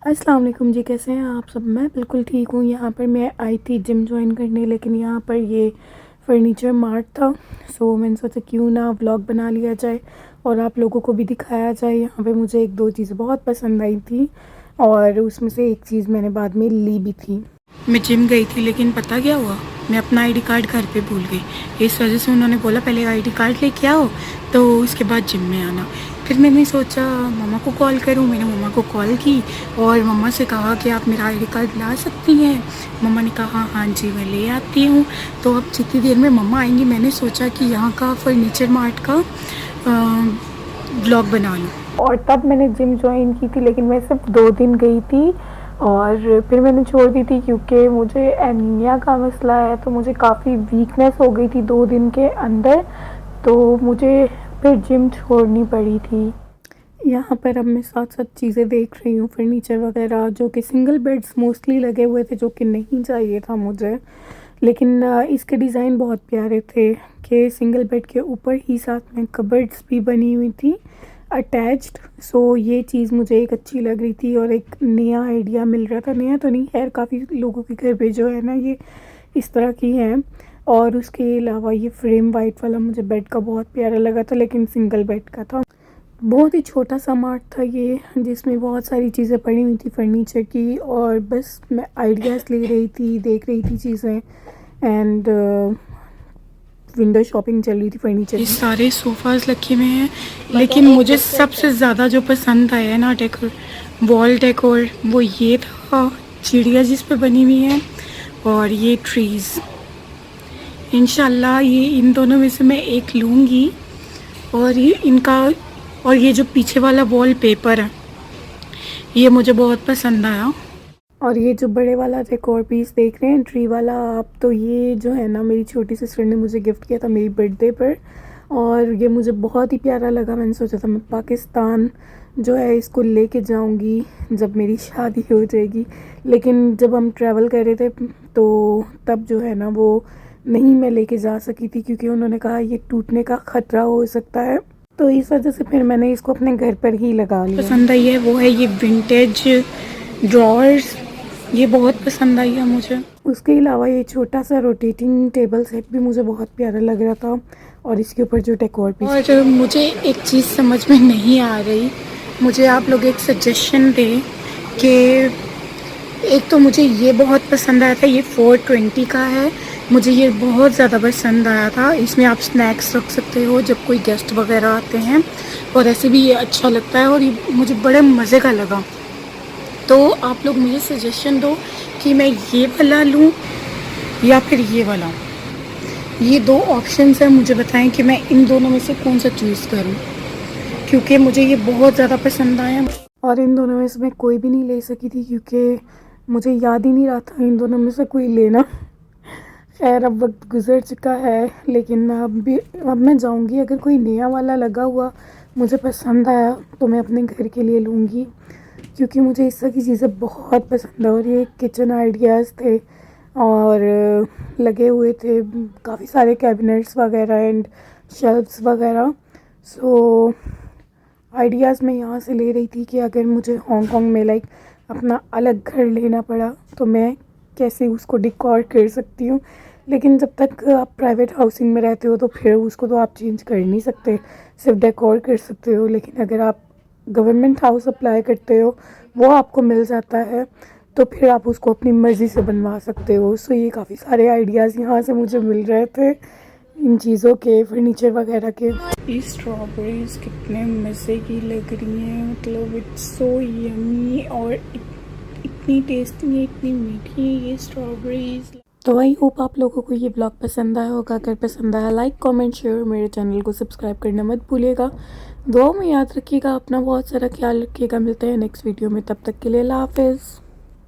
अस्सलाम वालेकुम जी, कैसे हैं आप सब। मैं बिल्कुल ठीक हूँ। यहाँ पर मैं आई थी जिम जॉइन करने, लेकिन यहाँ पर ये फर्नीचर मार्ट था। सो मैंने सोचा क्यों ना व्लॉग बना लिया जाए और आप लोगों को भी दिखाया जाए। यहाँ पे मुझे एक दो चीज़ें बहुत पसंद आई थी और उसमें से एक चीज़ मैंने बाद में ली भी थी। मैं जिम गई थी, लेकिन पता क्या हुआ, मैं अपना आईडी कार्ड घर पे भूल गई। इस वजह से उन्होंने बोला पहले आईडी कार्ड लेके आओ तो उसके बाद जिम में आना। फिर मैंने सोचा मम्मा को कॉल करूं। मैंने मम्मा को कॉल की और मम्मा से कहा कि आप मेरा आईडी कार्ड ला सकती हैं। मम्मा ने कहा हाँ जी मैं ले आती हूँ। तो अब जितनी देर में मम्मा आएंगी मैंने सोचा कि यहाँ का फर्नीचर मार्ट का व्लॉग बना लूँ। और तब मैंने जिम ज्वाइन की थी, लेकिन मैं सिर्फ 2 दिन गई थी और फिर मैंने छोड़ दी थी क्योंकि मुझे एनीमिया का मसला है। तो मुझे काफ़ी वीकनेस हो गई थी 2 दिन के अंदर, तो मुझे फिर जिम छोड़नी पड़ी थी। यहाँ पर अब मैं साथ साथ चीज़ें देख रही हूँ, फर्नीचर वगैरह, जो कि सिंगल बेड्स मोस्टली लगे हुए थे, जो कि नहीं चाहिए था मुझे। लेकिन इसके डिज़ाइन बहुत प्यारे थे कि सिंगल बेड के ऊपर ही साथ में कबर्ड्स भी बनी हुई थी अटैच्ड। सो ये चीज़ मुझे एक अच्छी लग रही थी और एक नया आइडिया मिल रहा था। नया तो नहीं, खैर काफ़ी लोगों के घर पे जो है ना ये इस तरह की हैं। और उसके अलावा ये फ्रेम वाइट वाला मुझे बेड का बहुत प्यारा लगा था, लेकिन सिंगल बेड का था। बहुत ही छोटा सा मार्ट था ये, जिसमें बहुत सारी चीज़ें पड़ी हुई थी फर्नीचर की, और बस मैं आइडियाज़ ले रही थी, देख रही थी चीज़ें एंड विंडो शॉपिंग चल रही थी फर्नीचर की। सारे सोफ़ाज रखे हुए हैं, लेकिन मुझे सबसे ज़्यादा जो पसंद आया ना डेकोर, वॉल डेकोर, वो ये था चिड़िया जिस पे बनी हुई है और ये ट्रीज़। इंशाल्लाह ये इन दोनों में से मैं एक लूँगी। और ये जो पीछे वाला वॉल पेपर है ये मुझे बहुत पसंद आया। और ये जो बड़े वाला डेकोर पीस देख रहे हैं ट्री वाला आप, तो ये जो है ना मेरी छोटी सिस्टर ने मुझे गिफ्ट किया था मेरी बर्थडे पर, और ये मुझे बहुत ही प्यारा लगा। मैंने सोचा था मैं पाकिस्तान जो है इसको लेके जाऊंगी जब मेरी शादी हो जाएगी, लेकिन जब हम ट्रैवल कर रहे थे तो तब जो है ना वो नहीं मैं लेके जा सकी थी, क्योंकि उन्होंने कहा ये टूटने का ख़तरा हो सकता है। तो इस वजह से फिर मैंने इसको अपने घर पर ही लगा लिया। पसंद आई है वो है ये विंटेज ड्रॉर्स, ये बहुत पसंद आई है मुझे। उसके अलावा ये छोटा सा रोटेटिंग टेबल सेट भी मुझे बहुत प्यारा लग रहा था, और इसके ऊपर जो डेकोर पीस। और मुझे एक चीज़ समझ में नहीं आ रही, मुझे आप लोग एक सजेशन दें कि एक तो मुझे ये बहुत पसंद आया था, ये 420 का है, मुझे ये बहुत ज़्यादा पसंद आया था। इसमें आप स्नैक्स रख सकते हो जब कोई गेस्ट वगैरह आते हैं, और ऐसे भी ये अच्छा लगता है और ये मुझे बड़े मज़े का लगा। तो आप लोग मुझे सजेशन दो कि मैं ये वाला लूँ या फिर ये वाला। ये 2 ऑप्शंस हैं, मुझे बताएं कि मैं इन दोनों में से कौन सा चूज़ करूँ, क्योंकि मुझे ये बहुत ज़्यादा पसंद आया। और इन दोनों में से मैं कोई भी नहीं ले सकी थी क्योंकि मुझे याद ही नहीं रहा था इन दोनों में से कोई लेना। खैर अब वक्त गुजर चुका है, लेकिन अब मैं जाऊंगी, अगर कोई नया वाला लगा हुआ मुझे पसंद आया तो मैं अपने घर के लिए लूँगी, क्योंकि मुझे इस तरह की चीज़ें बहुत पसंद है। और ये किचन आइडियाज़ थे और लगे हुए थे काफ़ी सारे कैबिनेट्स वगैरह एंड शेल्फ्स वगैरह। सो आइडियाज़ मैं यहाँ से ले रही थी कि अगर मुझे हांगकांग में लाइक अपना अलग घर लेना पड़ा तो मैं कैसे उसको डिकॉर कर सकती हूँ। लेकिन जब तक आप प्राइवेट हाउसिंग में रहते हो तो फिर उसको तो आप चेंज कर नहीं सकते, सिर्फ डेकोर कर सकते हो। लेकिन अगर आप गवर्नमेंट हाउस अप्लाई करते हो वो आपको मिल जाता है, तो फिर आप उसको अपनी मर्ज़ी से बनवा सकते हो। सो ये काफ़ी सारे आइडियाज़ यहाँ से मुझे मिल रहे थे इन चीज़ों के, फर्नीचर वगैरह के। ये स्ट्रॉबेरीज कितने मज़े की लग रही हैं, मतलब इट्स सो यमी और इतनी टेस्टी है, इतनी मीठी है ये स्ट्रॉबेरीज। तो आई होप आप लोगों को ये ब्लॉग पसंद आया होगा। अगर पसंद आया लाइक कमेंट शेयर, मेरे चैनल को सब्सक्राइब करना मत भूलिएगा। दुआ में याद रखिएगा, अपना बहुत सारा ख्याल रखिएगा। मिलते हैं नेक्स्ट वीडियो में, तब तक के लिए अल्लाह हाफ़िज़।